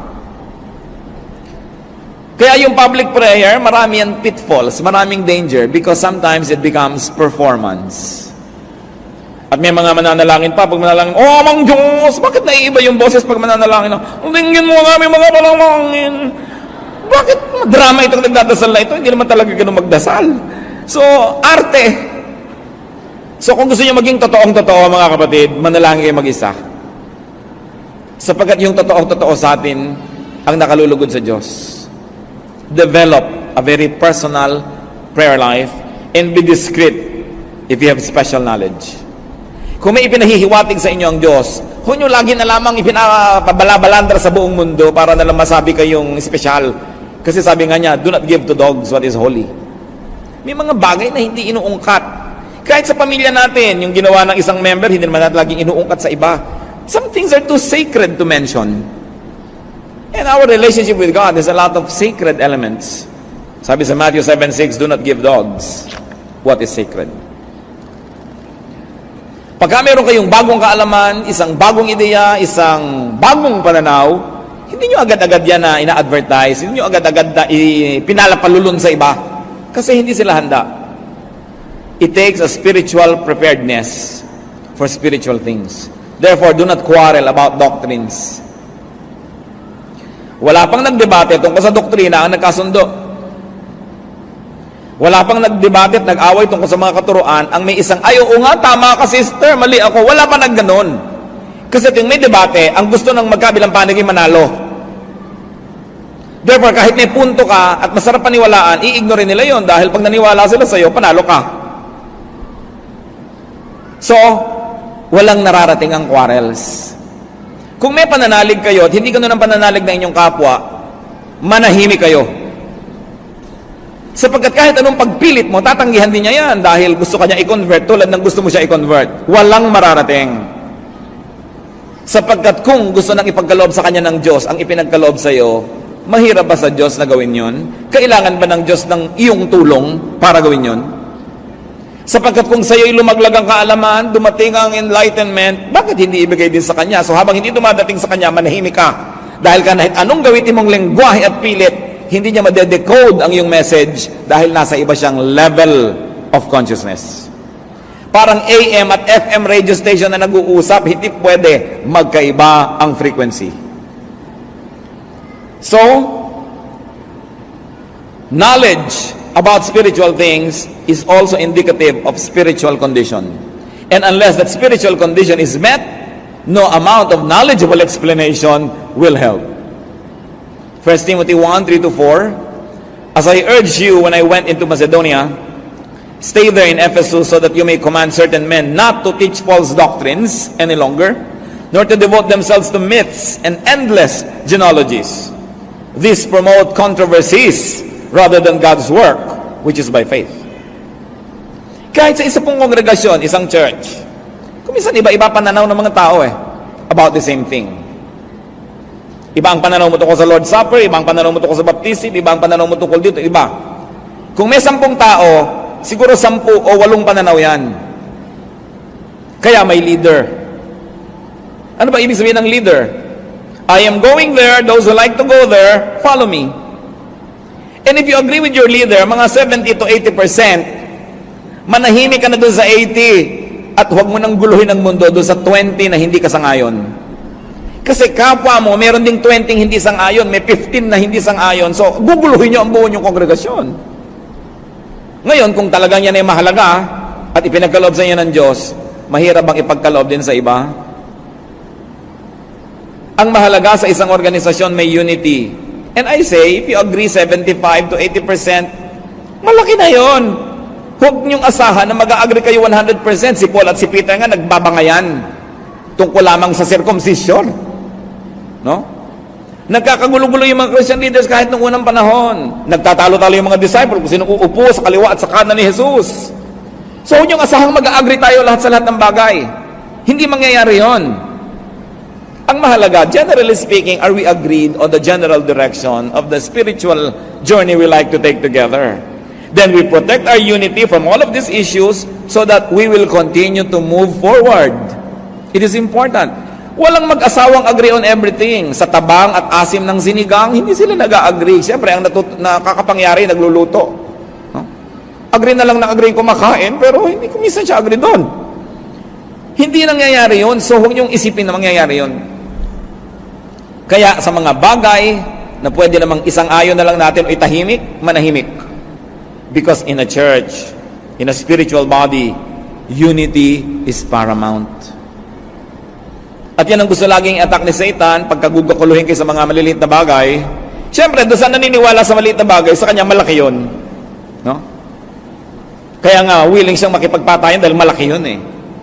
Kaya yung public prayer, marami yan pitfalls, maraming danger because sometimes it becomes performance. At may mga mananalangin pa, pag manalangin, oh, Amang Diyos, bakit naiiba yung boses pag mananalangin? Tingin mo nga, may mga panalangin. Bakit drama itong nagdadasal na ito? Hindi naman talaga ganun magdasal. So, arte. So kung gusto niyo maging totoong-totoo mga kapatid, manalangin kayo mag-isa. Sapagkat yung totoong-totoo sa atin ang nakalulugod sa Diyos. Develop a very personal prayer life and be discreet if you have special knowledge. Kung may ipinahihiwatig sa inyo ang Diyos, huwag nyo lagi na lamang ipinapabalabalandra sa buong mundo para na lang masabi kayong espesyal. Kasi sabi nga niya, do not give to dogs what is holy. May mga bagay na hindi inuungkat. Kahit sa pamilya natin, yung ginawa ng isang member, hindi naman natin laging inuungkat sa iba. Some things are too sacred to mention. And our relationship with God has a lot of sacred elements. Sabi sa Matthew 7:6, do not give dogs what is sacred. Pagka meron kayong bagong kaalaman, isang bagong ideya, isang bagong pananaw, hindi nyo agad-agad yan na ina-advertise, hindi nyo agad-agad na pinalapalulun sa iba. Kasi hindi sila handa. It takes a spiritual preparedness for spiritual things. Therefore, do not quarrel about doctrines. Wala pang nagdebate tungkol sa doktrina ang nagkasundo. Wala pang nagdebate at nag-away tungkol sa mga katuruan ang may isang, ay, oo nga, tama ka sister, mali ako. Wala pa nagganon. Kasi tuwing may debate, ang gusto ng magkabilang panig ay manalo. Therefore, kahit may punto ka at masarap paniwalaan, i-ignore nila yon dahil pag naniwala sila sa iyo, panalo ka. So, walang nararating ang quarrels. Kung may pananalig kayo at hindi ganun ang pananalig ng inyong kapwa, manahimik kayo. Sapagkat kahit anong pagpilit mo, tatanggihan din niya yan dahil gusto ka niya i-convert tulad ng gusto mo siya i-convert. Walang mararating. Sapagkat kung gusto nang ipagkaloob sa kanya ng Diyos ang ipinagkaloob sa iyo, mahirap ba sa Diyos na gawin yon? Kailangan ba ng Diyos ng iyong tulong para gawin yon? Sapagkat kung sa iyo'y lumaglag ang kaalaman, dumating ang enlightenment, bakit hindi ibigay din sa kanya? So habang hindi dumadating sa kanya, manahimik ka. Dahil kahit anong gawitin mong lengguwahe at pilit, hindi niya madedecode ang iyong message dahil nasa iba siyang level of consciousness. Parang AM at FM radio station na nag-uusap, hindi pwede magkaiba ang frequency. So, knowledge about spiritual things is also indicative of spiritual condition. And unless that spiritual condition is met, no amount of knowledgeable explanation will help. 1 Timothy 1, 3-4, as I urged you when I went into Macedonia, stay there in Ephesus so that you may command certain men not to teach false doctrines any longer, nor to devote themselves to myths and endless genealogies. These promote controversies rather than God's work, which is by faith. Kahit sa isa pong kongregasyon, isang church, kuminsan iba-iba pananaw ng mga tao about the same thing. Iba ang pananaw mo tungkol sa Lord's Supper, iba ang pananaw mo tungkol sa baptism, iba ang pananaw mo tungkol dito, iba. Kung may 10 tao, siguro 10 o 8 pananaw yan. Kaya may leader. Ano ba ibig sabihin ng leader? I am going there, those who like to go there, follow me. And if you agree with your leader, mga 70 to 80%, manahimik ka na doon sa 80 at huwag mo nang guluhin ang mundo doon sa 20 na hindi ka sangayon. Kasi kapwa mo, meron ding 20 hindi sang-ayon, may 15 na hindi sang-ayon. So, guguluhin nyo ang buo nyong kongregasyon. Ngayon, kung talagang yan ay mahalaga at ipinagkaloob sa inyo ng Diyos, mahirap bang ipagkaloob din sa iba? Ang mahalaga sa isang organisasyon may unity. And I say, if you agree 75 to 80%, malaki na yon. Huwag nyong asahan na mag-agree kayo 100%. Si Paul at si Peter nga nagbabangayan tungkol lamang sa circumcision. No? Nagkakagulo-gulo yung mga Christian leaders kahit nung unang panahon. Nagtatalo-talo yung mga disciple kung sino uupo sa kaliwa at sa kanan ni Jesus. So, huwag niyong asahang mag-agree tayo lahat sa lahat ng bagay. Hindi mangyayari yon. Ang mahalaga, generally speaking, are we agreed on the general direction of the spiritual journey we like to take together? Then we protect our unity from all of these issues so that we will continue to move forward. It is important. Walang mag-asawang agree on everything. Sa tabang at asim ng sinigang, hindi sila nag-agree. Siyempre, ang nakakapangyari, nagluluto. No? Agree na lang na agree kumakain, pero hindi kumisa siya agree doon. Hindi nangyayari yun, so huwag niyong isipin na mangyayari yun. Kaya sa mga bagay na pwede namang isang ayon na lang natin o itahimik, manahimik. Because in a church, in a spiritual body, unity is paramount. At yan ang gusto laging attack ni Satan, pagkagugakuluhin kayo sa mga maliliit na bagay. Siyempre, doon sa naniniwala sa maliit na bagay, sa kanya malaki yun. No? Kaya nga, willing siyang makipagpatayan dahil malaki yun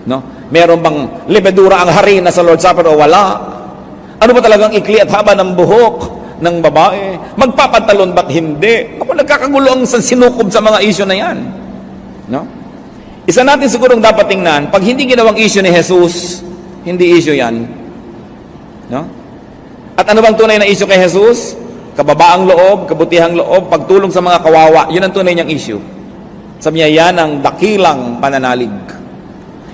No? Meron bang lebedura ang harina sa Lord's Supper o wala? Ano ba talagang ikli at haba ng buhok ng babae? Magpapantalon ba't hindi? Ako, nagkakagulo ang sinukob sa mga issue na yan. No? Isa natin sigurong dapat tingnan, pag hindi ginawang issue ni Jesus, hindi issue yan. No? At ano bang tunay na issue kay Jesus? Kababaang loob, kabutihang loob, pagtulong sa mga kawawa. Yun ang tunay niyang issue. Sabi niya, yan ang dakilang pananalig.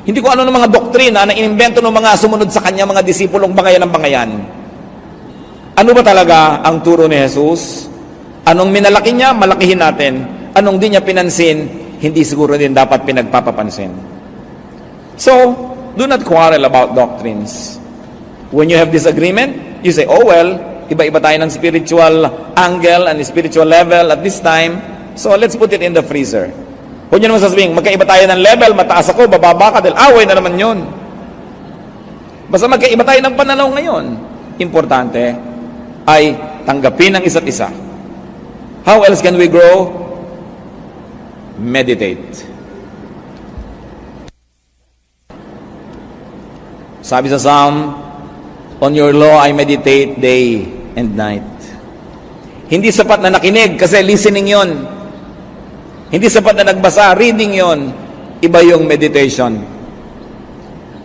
Hindi ko ano ng mga doktrina na inimbento ng mga sumunod sa kanya, mga disipulong bangayan ng bangayan. Ano ba talaga ang turo ni Jesus? Anong minalaki niya, malakihin natin. Anong di niya pinansin, hindi siguro din dapat pinagpapapansin. So, do not quarrel about doctrines. When you have disagreement, you say, oh well, iba-iba tayo ng spiritual angle and spiritual level at this time, so let's put it in the freezer. Huwag nyo naman sasabihin, magkaiba tayo ng level, mataas ako, bababa ka, dahil away na naman yun. Basta magkaiba tayo ng pananaw ngayon. Importante ay tanggapin ang isa't isa. How else can we grow? Meditate. Sabi sa Psalm, on your law I meditate day and night. Hindi sapat na nakinig kasi listening yon. Hindi sapat na nagbasa, reading yon. Iba yung meditation.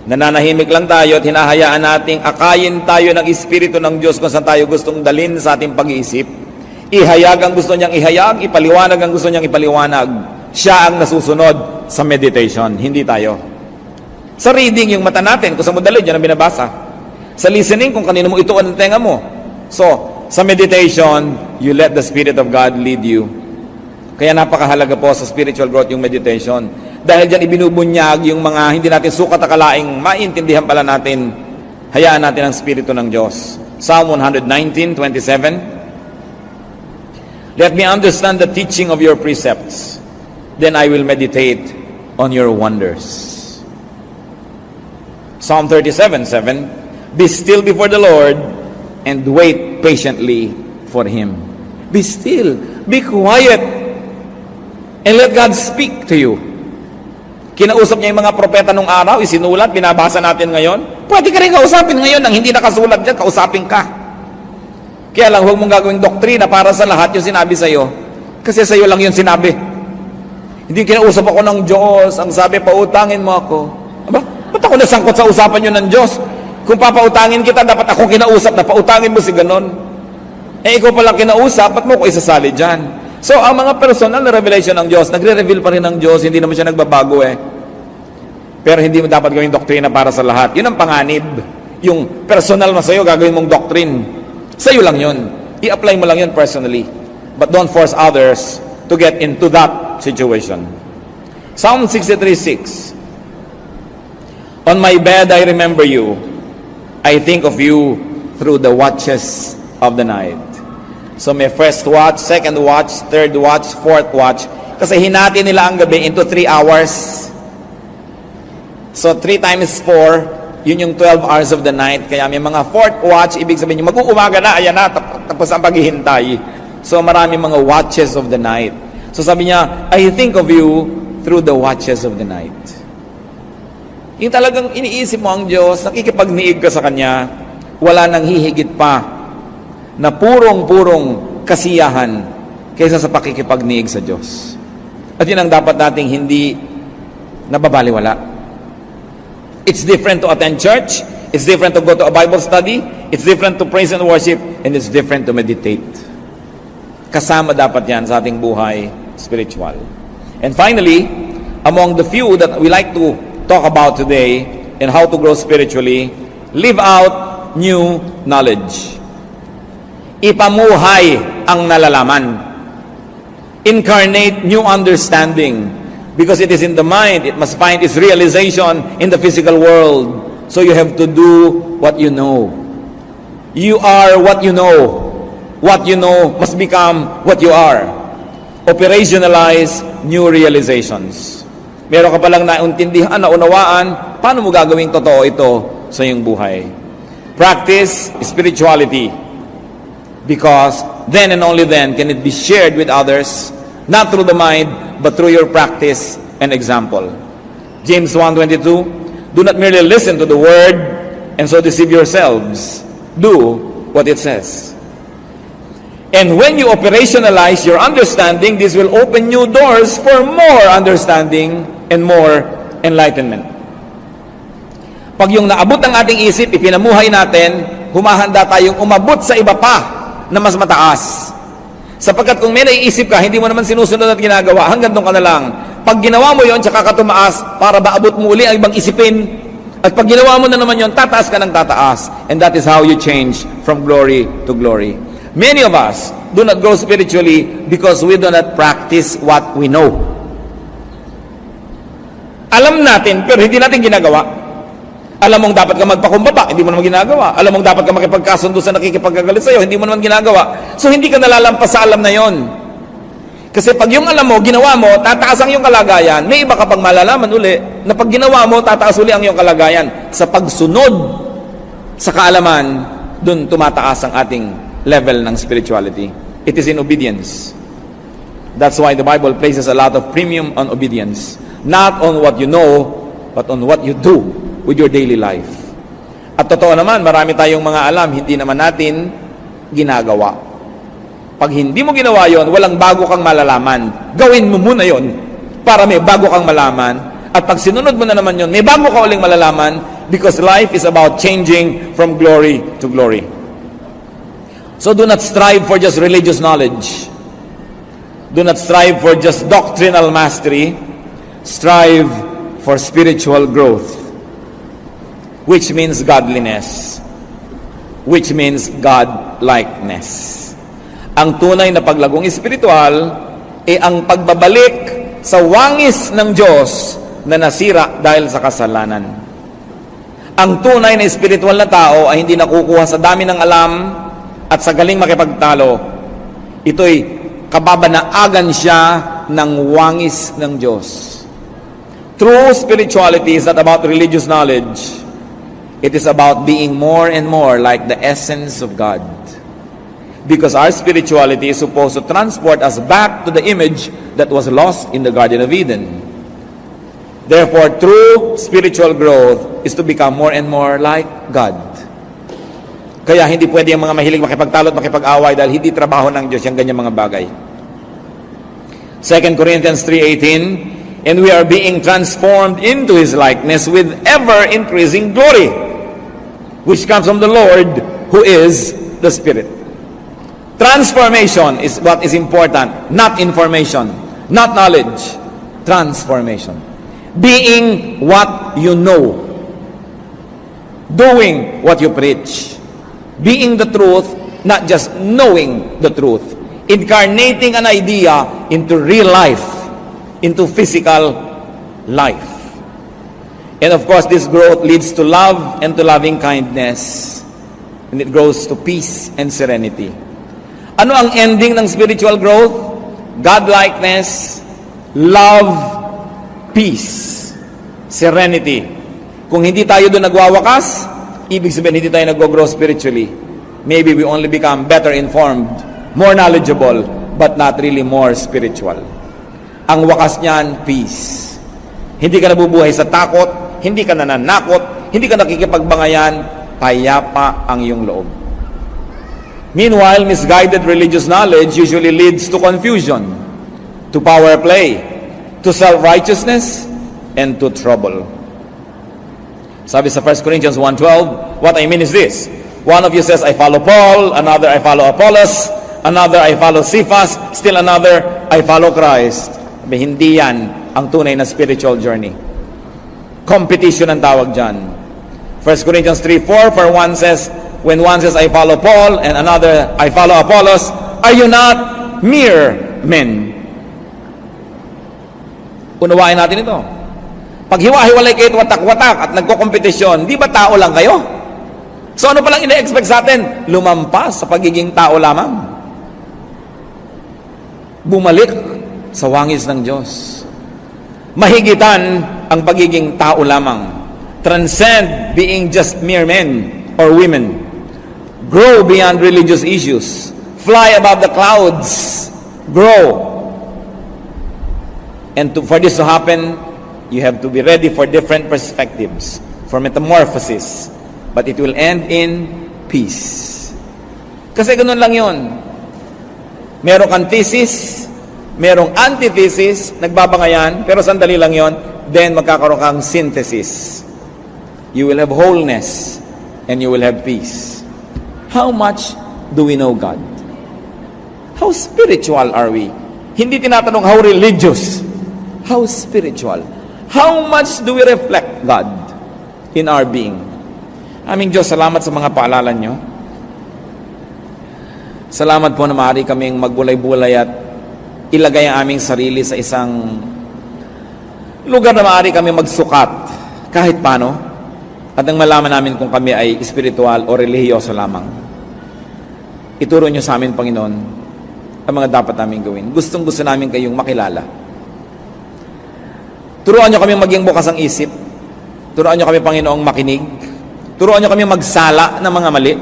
Nananahimik lang tayo at hinahayaan nating akayin tayo ng Espiritu ng Diyos kung saan tayo gustong dalhin sa ating pag-iisip. Ihayag ang gusto niyang ihayag, ipaliwanag ang gusto niyang ipaliwanag. Siya ang nasusunod sa meditation, hindi tayo. Sa reading, yung mata natin, kung saan mo dalhin, yan ang binabasa. Sa listening, kung kanino mo ituon ang tenga mo. So, sa meditation, you let the Spirit of God lead you. Kaya napakahalaga po sa spiritual growth yung meditation. Dahil dyan ibinubunyag yung mga hindi natin sukat akalaing maintindihan pala natin. Hayaan natin ang Espiritu ng Diyos. Psalm 119:27. Let me understand the teaching of your precepts. Then I will meditate on your wonders. Psalm 37:7. Be still before the Lord and wait patiently for Him. Be still. Be quiet. And let God speak to you. Kinausap niya yung mga propeta nung araw, isinulat, binabasa natin ngayon. Pwede ka rin kausapin ngayon nang hindi nakasulat dyan, kausapin ka. Kaya lang, huwag mong gagawing doktrina para sa lahat yung sinabi sa'yo. Kasi sa'yo lang yung sinabi. Hindi kinausap ako ng Diyos, ang sabi, pautangin mo ako. Aba, ba't ako nasangkot sa usapan yun ng Diyos? Kung papautangin kita, dapat ako kinausap na pautangin mo si ganon. Eh, ikaw palang kinausap, ba't mo ko isasali dyan? So, ang mga personal na revelation ng Diyos, nagre-reveal pa rin ng Diyos, hindi naman siya nagbabago eh. Pero hindi mo dapat gawing doktrina para sa lahat. Yun ang panganib. Yung personal mo sa'yo, gagawin mong doctrine. Sa'yo lang yun. I-apply mo lang yun personally. But don't force others to get into that situation. Psalm 63:6. On my bed I remember you. I think of you through the watches of the night. So may first watch, second watch, third watch, fourth watch. Kasi hinati nila ang gabi into 3 hours. So 3 times 4, yun yung 12 hours of the night. Kaya may mga fourth watch, ibig sabihin yung mag-uumaga na, ayan na, tapos ang paghihintay. So marami mga watches of the night. So sabi niya, I think of you through the watches of the night. Yung talagang iniisip mo ang Diyos, nakikipagniig ka sa Kanya, wala nang hihigit pa na purong-purong kasiyahan kaysa sa pakikipagniig sa Diyos. At yun ang dapat nating hindi nababaliwala. It's different to attend church, it's different to go to a Bible study, it's different to praise and worship, and it's different to meditate. Kasama dapat yan sa ating buhay spiritual. And finally, among the few that we like to talk about today and how to grow spiritually, live out new knowledge. Ipamuhay ang nalalaman. Incarnate new understanding. Because it is in the mind, it must find its realization in the physical world. So you have to do what you know. You are what you know. What you know must become what you are. Operationalize new realizations. Meron ka palang nauntindihan, naunawaan, paano mo gagawing totoo ito sa iyong buhay? Practice spirituality. Because then and only then can it be shared with others, not through the mind, but through your practice and example. James 1:22, do not merely listen to the word and so deceive yourselves. Do what it says. And when you operationalize your understanding, this will open new doors for more understanding and more enlightenment. Pag yung naabot ang ating isip, ipinamuhay natin, humahanda tayong umabot sa iba pa na mas mataas. Sapagkat kung may naiisip ka, hindi mo naman sinusunod at ginagawa, hanggang doon ka na lang. Pag ginawa mo yon, tsaka ka tumaas para maabot mo uli ang ibang isipin. At pag ginawa mo na naman yon, tataas ka ng tataas. And that is how you change from glory to glory. Many of us do not grow spiritually because we do not practice what we know. Alam natin, pero hindi natin ginagawa. Alam mong dapat ka magpakumbaba, hindi mo naman ginagawa. Alam mong dapat ka makipagkasundo sa nakikipagkagalit sa'yo, hindi mo naman ginagawa. So hindi ka nalalampas sa alam na yon. Kasi pag yung alam mo, ginawa mo, tataas ang iyong kalagayan. May iba ka pang malalaman uli, na pag ginawa mo, tataas uli ang iyong kalagayan. Sa pagsunod sa kaalaman, dun tumataas ang ating level ng spirituality. It is in obedience. That's why the Bible places a lot of premium on obedience. Not on what you know, but on what you do with your daily life. At totoo naman, marami tayong mga alam, hindi naman natin ginagawa. Pag hindi mo ginawa yon, walang bago kang malalaman. Gawin mo muna yon para may bago kang malaman. At pag sinunod mo na naman yon, may bago ka uling malalaman, because life is about changing from glory to glory. So do not strive for just religious knowledge. Do not strive for just doctrinal mastery. Strive for spiritual growth, which means godliness, which means God-likeness. Ang tunay na paglagong espiritual ay ang pagbabalik sa wangis ng Diyos na nasira dahil sa kasalanan. Ang tunay na espiritual na tao ay hindi nakukuha sa dami ng alam at sa galing makipagtalo. Ito'y kababanaagan siya ng wangis ng Diyos. True spirituality is not about religious knowledge. It is about being more and more like the essence of God. Because our spirituality is supposed to transport us back to the image that was lost in the Garden of Eden. Therefore, true spiritual growth is to become more and more like God. Kaya hindi pwede yung mga mahilig makipagtalo at makipag-away dahil hindi trabaho ng Diyos yung ganyang mga bagay. 2 Corinthians 3:18, and we are being transformed into His likeness with ever-increasing glory, which comes from the Lord, who is the Spirit. Transformation is what is important, not information, not knowledge. Transformation. Being what you know. Doing what you preach. Being the truth, not just knowing the truth. Incarnating an idea into real life, into physical life. And of course, this growth leads to love and to loving kindness. And it grows to peace and serenity. Ano ang ending ng spiritual growth? God-likeness, love, peace, serenity. Kung hindi tayo doon nagwawakas, ibig sabihin hindi tayo nag-grow spiritually. Maybe we only become better informed, more knowledgeable, but not really more spiritual. Ang wakas niyan, peace. Hindi ka nabubuhay sa takot, hindi ka nananakot, hindi ka nakikipagbangayan, payapa ang iyong loob. Meanwhile, misguided religious knowledge usually leads to confusion, to power play, to self-righteousness, and to trouble. Sabi sa 1 Corinthians 1:12, what I mean is this: one of you says, I follow Paul, another, I follow Apollos, another, I follow Cephas, still another, I follow Christ. Sabi, hindi yan ang tunay na spiritual journey. Competition ang tawag dyan. 1 Corinthians 3:4, for one says, when one says, I follow Paul, and another, I follow Apollos, are you not mere men? Unawain natin ito. Pag hiwa-hiwalay kayo watak-watak at nagko-kompetisyon, di ba tao lang kayo? So ano palang ina-expect sa atin? Lumampas sa pagiging tao lamang. Bumalik sa wangis ng Diyos. Mahigitan ang pagiging tao lamang. Transcend being just mere men or women. Grow beyond religious issues. Fly above the clouds. Grow. And for this to happen, you have to be ready for different perspectives, for metamorphosis. But it will end in peace. Kasi ganun lang yun. Merong kang thesis, merong antithesis, nagbabangayan, pero sandali lang yun, then magkakaroon kang synthesis. You will have wholeness, and you will have peace. How much do we know God? How spiritual are we? Hindi tinatanong how religious. How spiritual. How much do we reflect God in our being? Aming Diyos, salamat sa mga paalala nyo. Salamat po na maaari kaming magbulay-bulay at ilagay ang aming sarili sa isang lugar na maaari kami magsukat kahit paano at nang malaman namin kung kami ay espiritual o relihiyoso lamang. Ituro nyo sa amin, Panginoon, ang mga dapat namin gawin. Gustong-gusto namin kayong makilala. Turuan nyo kami maging bukas ang isip. Turuan nyo kami, Panginoong, makinig. Turuan nyo kami magsala ng mga mali.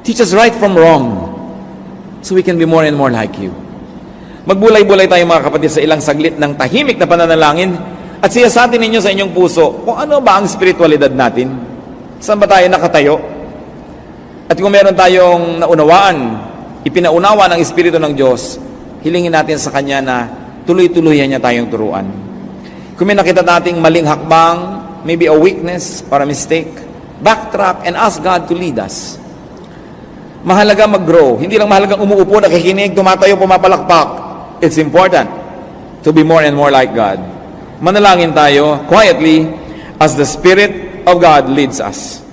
Teach us right from wrong so we can be more and more like you. Magbulay-bulay tayo, mga kapatid, sa ilang saglit ng tahimik na pananalangin at siyasatin ninyo sa inyong puso kung ano ba ang spiritualidad natin. Saan ba tayo nakatayo? At kung meron tayong naunawaan ipinaunawa ng Espiritu ng Diyos, hilingin natin sa Kanya na tuloy-tuloyan niya tayong turuan. Kung may nakita nating maling hakbang, maybe a weakness or a mistake, backtrack and ask God to lead us. Mahalaga mag-grow. Hindi lang mahalagang umuupo, nakikinig, tumatayo, pumapalakpak. It's important to be more and more like God. Manalangin tayo quietly as the Spirit of God leads us.